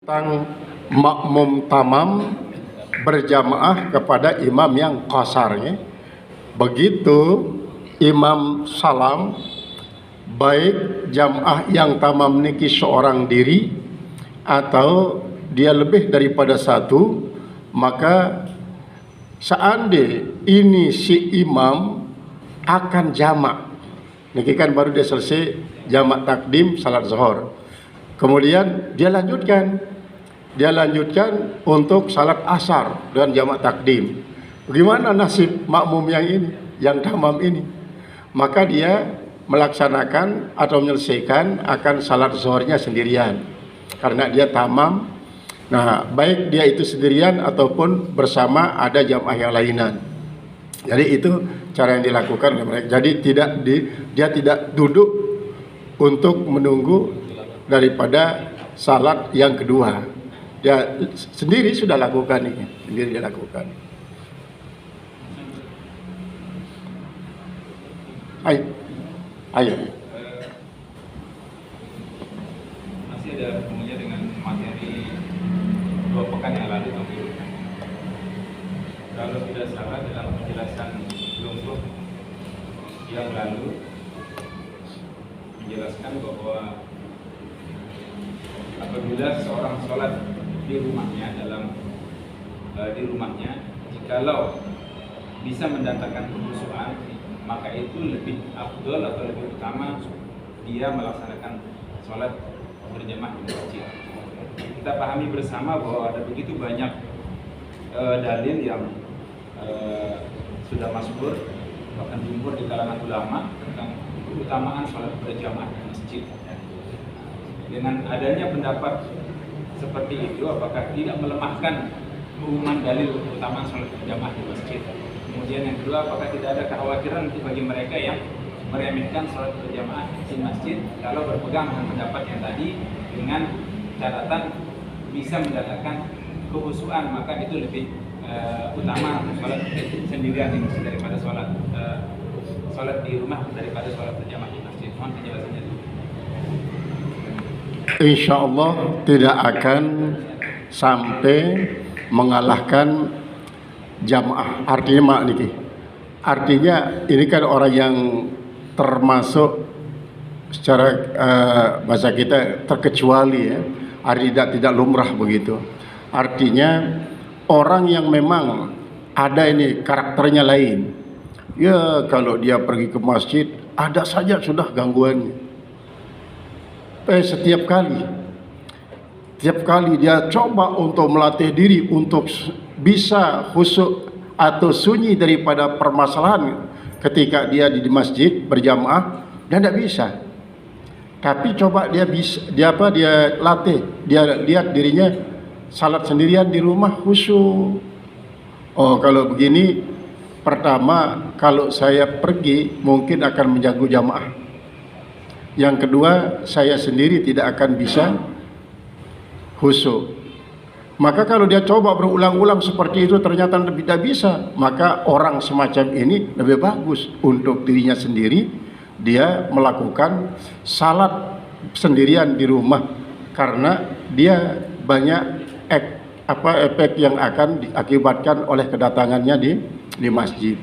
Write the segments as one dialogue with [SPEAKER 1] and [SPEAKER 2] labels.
[SPEAKER 1] tentang makmum tamam berjamaah kepada imam yang qasarnya. Begitu imam salam, baik jamaah yang tamam niki seorang diri atau dia lebih daripada satu, maka seandainya ini si imam akan jamak, niki kan baru dia selesai jamak takdim salat zuhur, kemudian dia lanjutkan untuk salat asar dengan jamak takdim. Bagaimana nasib makmum yang ini, yang tamam ini? Maka dia melaksanakan atau menyelesaikan akan salat zuhurnya sendirian karena dia tamam. Nah, baik dia itu sendirian ataupun bersama ada jamaah yang lainan. Jadi itu cara yang dilakukan oleh mereka. Jadi dia tidak duduk untuk menunggu daripada salat yang kedua. Dia sendiri sudah lakukan ini, sendiri dia lakukan. Ayo.
[SPEAKER 2] Masih ada hubungannya dengan materi 2 pekan yang lalu, kalau tidak salah dalam penjelasan kelompok yang lalu menjelaskan bahwa apabila seorang sholat di rumahnya jikalau bisa mendatangkan khusyuan, maka itu lebih afdol atau lebih utama dia melaksanakan sholat berjamaah di masjid. Kita pahami bersama bahwa ada begitu banyak dalil yang sudah masyhur bahkan jumhur di kalangan ulama tentang keutamaan sholat berjamaah di masjid. Dengan adanya pendapat seperti itu, apakah tidak melemahkan keumuman dalil keutamaan sholat berjamaah di masjid? Kemudian yang kedua, apakah tidak ada kekhawatiran bagi mereka yang meremehkan sholat berjamaah di masjid kalau berpegang dengan pendapat yang tadi dengan catatan bisa mendatangkan kekhusyuan, maka itu lebih utama sholat sendirian di masjid daripada sholat di rumah daripada sholat berjamaah di masjid. Mohon penjelasannya dulu.
[SPEAKER 1] Insya Allah tidak akan sampai mengalahkan jamaah. Artinya ini kan orang yang termasuk secara bahasa kita terkecuali ya, artinya tidak lumrah begitu. Artinya orang yang memang ada ini karakternya lain, ya kalau dia pergi ke masjid ada saja sudah gangguannya. Setiap kali dia coba untuk melatih diri untuk bisa khusyuk atau sunyi daripada permasalahan ketika dia di masjid berjamaah, dan tidak bisa. Tapi coba dia latih, dia lihat dirinya salat sendirian di rumah khusyuk. Oh, kalau begini, pertama kalau saya pergi mungkin akan mengganggu jamaah. Yang kedua, saya sendiri tidak akan bisa khusyuk. Maka kalau dia coba berulang-ulang seperti itu ternyata tidak bisa, maka orang semacam ini lebih bagus untuk dirinya sendiri, dia melakukan salat sendirian di rumah karena dia banyak efek yang akan diakibatkan oleh kedatangannya di masjid.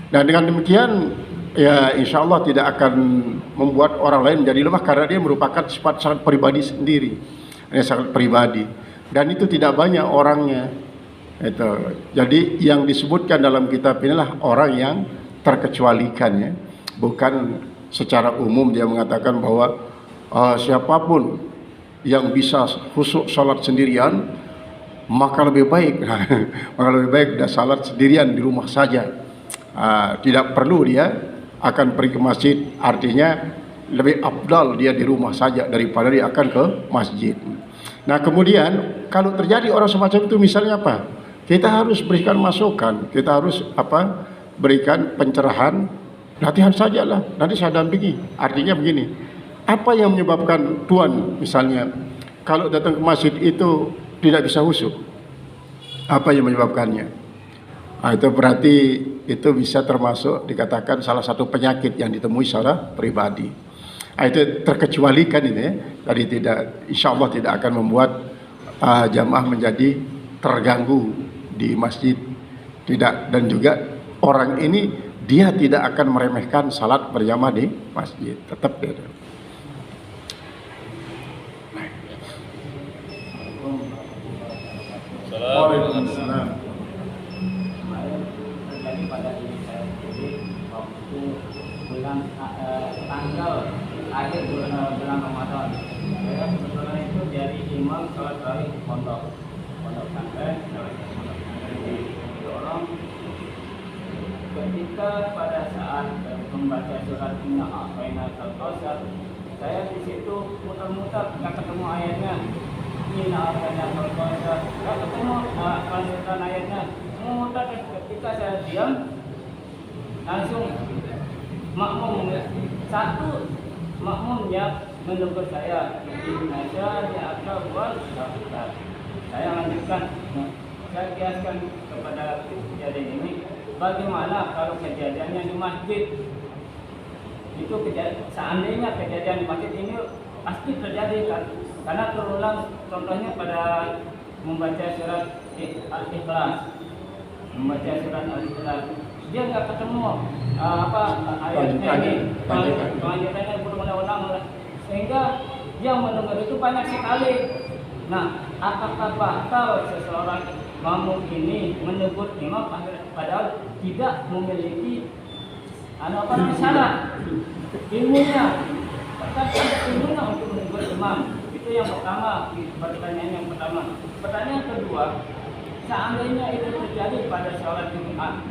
[SPEAKER 1] Dan dengan demikian ya insya Allah tidak akan membuat orang lain menjadi lemah karena dia merupakan sifat sangat pribadi sendiri, sangat pribadi, dan itu tidak banyak orangnya. Itu jadi yang disebutkan dalam kitab inilah orang yang terkecualikan ya, bukan secara umum dia mengatakan bahwa siapapun yang bisa khusyuk salat sendirian maka lebih baik dia salat sendirian di rumah saja, tidak perlu dia akan pergi ke masjid. Artinya lebih afdal dia di rumah saja daripada dia akan ke masjid. Nah kemudian kalau terjadi orang semacam itu, misalnya apa? Kita harus berikan masukan, kita harus berikan pencerahan, latihan sajalah, nanti saya dampingi. Artinya begini, apa yang menyebabkan tuan misalnya kalau datang ke masjid itu tidak bisa khusyuk? Apa yang menyebabkannya? Itu berarti itu bisa termasuk dikatakan salah satu penyakit yang ditemui secara pribadi. Itu terkecualikan ini ya. Jadi tidak, insya Allah tidak akan membuat jamaah menjadi terganggu di masjid. Tidak, dan juga orang ini dia tidak akan meremehkan salat berjamaah di masjid, tetap dia. Waalaikumsalam.
[SPEAKER 3] Terjadi pada diri saya sendiri waktu tanggal akhir bulan Ramadan. Saya kebetulan itu jadi imam sholat tarawih di pondok pesantren di Dorong. Ketika pada saat membaca surat Inna A'tainakal Kautsar, saya di situ muter-muter nggak ketemu ayatnya. Inna A'tainakal Kautsar, nggak ketemu lanjutan ayatnya. Muter, ketika saya diam, langsung satu makmumnya menegur saya, Indonesia di akal wal kafir. Saya lanjutkan, saya kiaskan kepada kejadian ini. Bagaimana kalau kejadiannya di masjid? Itu seandainya kejadian di masjid ini pasti terjadi kan? Karena terulang, contohnya pada membaca surat Al-Ikhlas, dia nggak ketemu ayatnya ini, kelanjutannya berulang-ulang, sehingga yang mendengar itu banyak sekali. Nah, apakah batal seseorang makmum ini menegur imam padahal tidak memiliki syarat ilmunya? Ilmunya untuk menegur imam. Itu yang pertama, pertanyaan yang pertama. Pertanyaan kedua, seandainya itu terjadi pada sholat Jumat,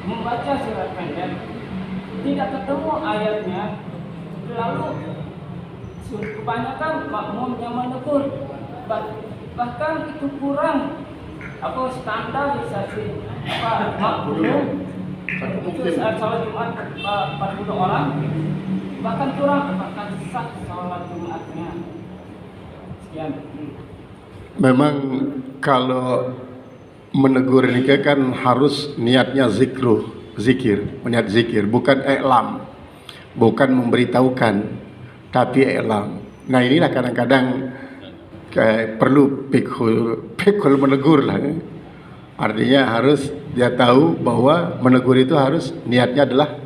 [SPEAKER 3] membaca surat pendek, tidak ketemu ayatnya, lalu kebanyakan makmum yang menegur, bahkan itu kurang standarisasi makmum. Itu saat sholat Jumat 40 orang, bahkan kurang, bahkan sah sholat Jumatnya. Sekian.
[SPEAKER 1] Memang kalau menegur ini kan harus niatnya zikir, niat zikir, bukan i'lam, bukan memberitahukan, tapi i'lam. Nah inilah kadang-kadang perlu pikul menegur lah. Artinya harus dia tahu bahwa menegur itu harus niatnya adalah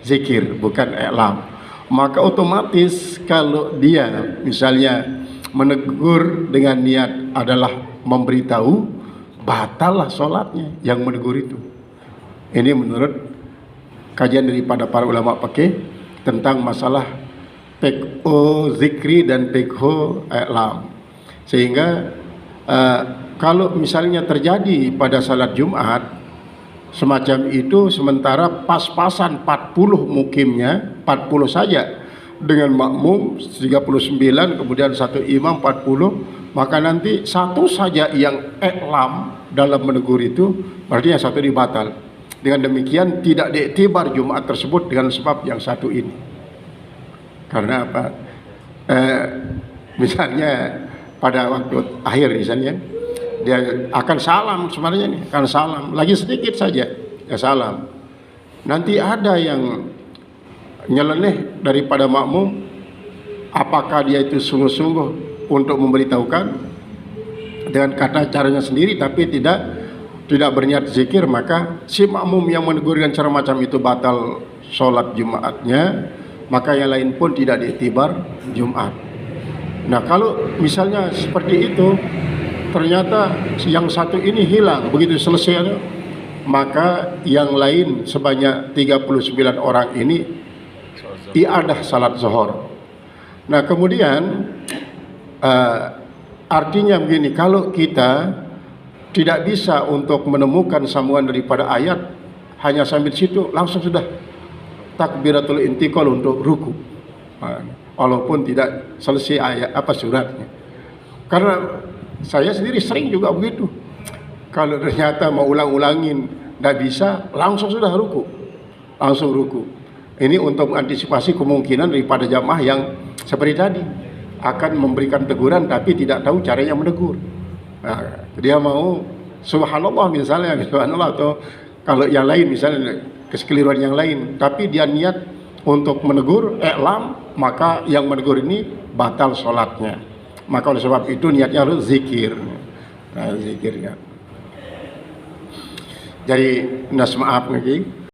[SPEAKER 1] zikir, bukan i'lam. Maka otomatis kalau dia misalnya menegur dengan niat adalah memberitahu, batallah sholatnya yang menegur itu. Ini menurut kajian daripada para ulama fikih tentang masalah fiqh zikri dan fiqh i'lam. Sehingga kalau misalnya terjadi pada salat Jumat semacam itu, sementara pas-pasan 40 mukimnya 40 saja dengan makmum 39, kemudian satu imam 40, maka nanti satu saja yang i'lam dalam menegur itu, berarti yang satu dibatal. Dengan demikian tidak diiktibar Jumat tersebut dengan sebab yang satu ini. Karena apa? Misalnya pada waktu akhir misalnya dia akan salam, sebenarnya nih akan salam lagi sedikit saja ya salam, nanti ada yang nyeleneh daripada makmum, apakah dia itu sungguh-sungguh untuk memberitahukan dengan kata caranya sendiri tapi tidak berniat zikir, maka si makmum yang menegur dengan cara macam itu batal sholat Jumatnya, maka yang lain pun tidak diiktibar Jumat. Nah kalau misalnya seperti itu, ternyata yang satu ini hilang begitu selesai, maka yang lain sebanyak 39 orang ini iadah salat zuhur. Nah kemudian artinya begini, kalau kita tidak bisa untuk menemukan sambungan daripada ayat, hanya sambil situ langsung sudah takbiratul intiqal untuk ruku, walaupun tidak selesai ayat suratnya. Karena saya sendiri sering juga begitu, kalau ternyata mau ulang-ulangin tidak bisa, langsung sudah ruku, langsung ruku. Ini untuk mengantisipasi kemungkinan daripada jamaah yang seperti tadi akan memberikan teguran tapi tidak tahu caranya menegur. Nah, dia mau subhanallah misalnya, subhanallah, atau kalau yang lain misalnya kesekeliruan yang lain, tapi dia niat untuk menegur i'lam, maka yang menegur ini batal sholatnya. Maka oleh sebab itu niatnya harus zikir. Nah, zikir ya. Jadi nas maaf lagi.